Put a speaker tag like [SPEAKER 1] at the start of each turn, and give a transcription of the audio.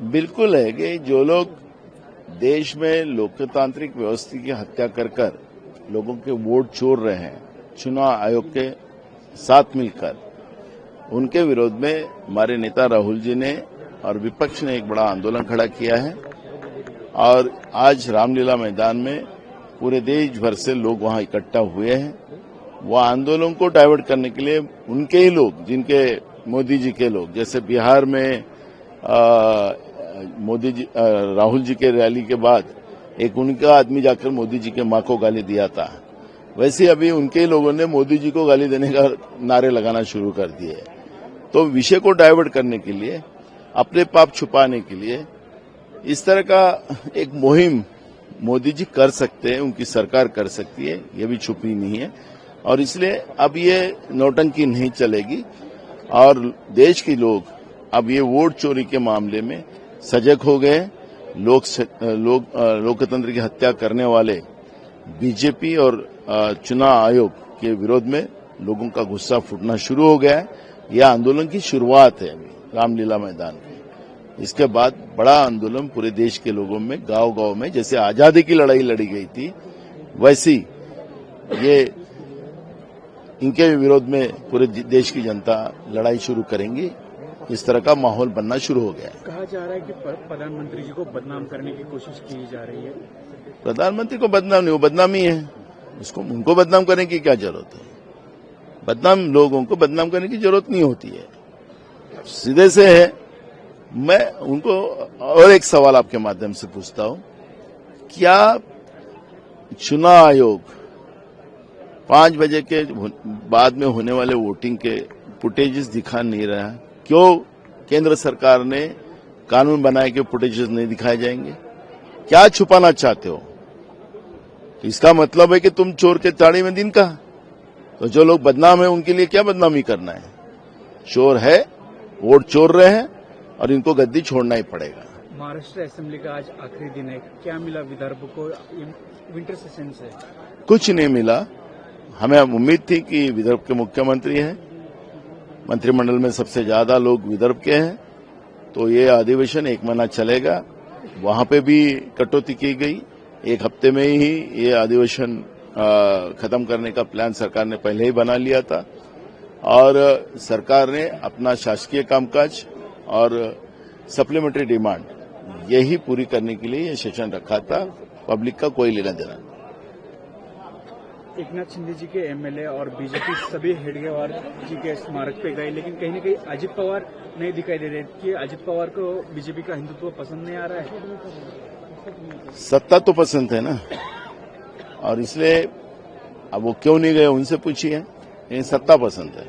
[SPEAKER 1] बिल्कुल है कि जो लोग देश में लोकतांत्रिक व्यवस्था की हत्या कर कर लोगों के वोट चोर रहे हैं, चुनाव आयोग के साथ मिलकर, उनके विरोध में हमारे नेता राहुल जी ने और विपक्ष ने एक बड़ा आंदोलन खड़ा किया है। और आज रामलीला मैदान में पूरे देश भर से लोग वहां इकट्ठा हुए हैं। वह आंदोलन को डाइवर्ट करने के लिए उनके ही लोग, जिनके मोदी जी के लोग, जैसे बिहार में राहुल जी के रैली के बाद एक उनका आदमी जाकर मोदी जी के मां को गाली दिया था, वैसे अभी उनके ही लोगों ने मोदी जी को गाली देने का नारे लगाना शुरू कर दिए। तो विषय को डाइवर्ट करने के लिए, अपने पाप छुपाने के लिए इस तरह का एक मुहिम मोदी जी कर सकते हैं, उनकी सरकार कर सकती है, ये भी छुपी नहीं है। और इसलिए अब ये नौटंकी नहीं चलेगी और देश के लोग अब ये वोट चोरी के मामले में सजग हो गए। लोकतंत्र की हत्या करने वाले बीजेपी और चुनाव आयोग के विरोध में लोगों का गुस्सा फूटना शुरू हो गया है। यह आंदोलन की शुरुआत है रामलीला मैदान में। इसके बाद बड़ा आंदोलन पूरे देश के लोगों में, गांव-गांव में, जैसे आजादी की लड़ाई लड़ी गई थी, वैसी ये इनके विरोध में पूरे देश की जनता लड़ाई शुरू करेंगी। इस तरह का माहौल बनना शुरू हो गया है।
[SPEAKER 2] कहा जा रहा है कि प्रधानमंत्री जी को बदनाम करने की कोशिश की जा रही है।
[SPEAKER 1] प्रधानमंत्री को बदनाम नहीं, वो बदनामी है, उनको बदनाम करने की क्या जरूरत है? लोगों को बदनाम करने की जरूरत नहीं होती है, सीधे से है। मैं उनको और एक सवाल आपके माध्यम से पूछता हूं, क्या चुनाव आयोग 5 बजे के बाद में होने वाले वोटिंग के फुटेजेस दिखा नहीं रहा? क्यों केंद्र सरकार ने कानून बनाए कि फुटेजेस नहीं दिखाए जाएंगे? क्या छुपाना चाहते हो? तो इसका मतलब है कि तुम चोर के ताड़ी में दिन का। तो जो लोग बदनाम है उनके लिए क्या बदनामी करना है? चोर है, वोट चोर रहे हैं और इनको गद्दी छोड़ना ही पड़ेगा।
[SPEAKER 2] महाराष्ट्र असेंबली का आज आखिरी दिन है, क्या मिला विदर्भ को विंटर सेशन से?
[SPEAKER 1] कुछ नहीं मिला। हमें उम्मीद थी कि विदर्भ के मुख्यमंत्री हैं, मंत्रिमंडल में सबसे ज्यादा लोग विदर्भ के हैं, तो ये अधिवेशन 1 महीना चलेगा। वहां पे भी कटौती की गई, 1 हफ्ते में ही ये अधिवेशन खत्म करने का प्लान सरकार ने पहले ही बना लिया था। और सरकार ने अपना शासकीय कामकाज और सप्लीमेंट्री डिमांड यही पूरी करने के लिए ये सेशन रखा था। पब्लिक का कोई लेना देना नहीं।
[SPEAKER 2] एकनाथ शिंदे जी के एमएलए और बीजेपी सभी हेडगेवार जी के स्मारक पे गए, लेकिन कहीं न कहीं अजित पवार नहीं दिखाई दे रहे कि अजित पवार को बीजेपी का हिंदुत्व पसंद नहीं आ रहा है।
[SPEAKER 1] सत्ता तो पसंद है ना, और इसलिए अब वो क्यों नहीं गए उनसे पूछिए। सत्ता पसंद है।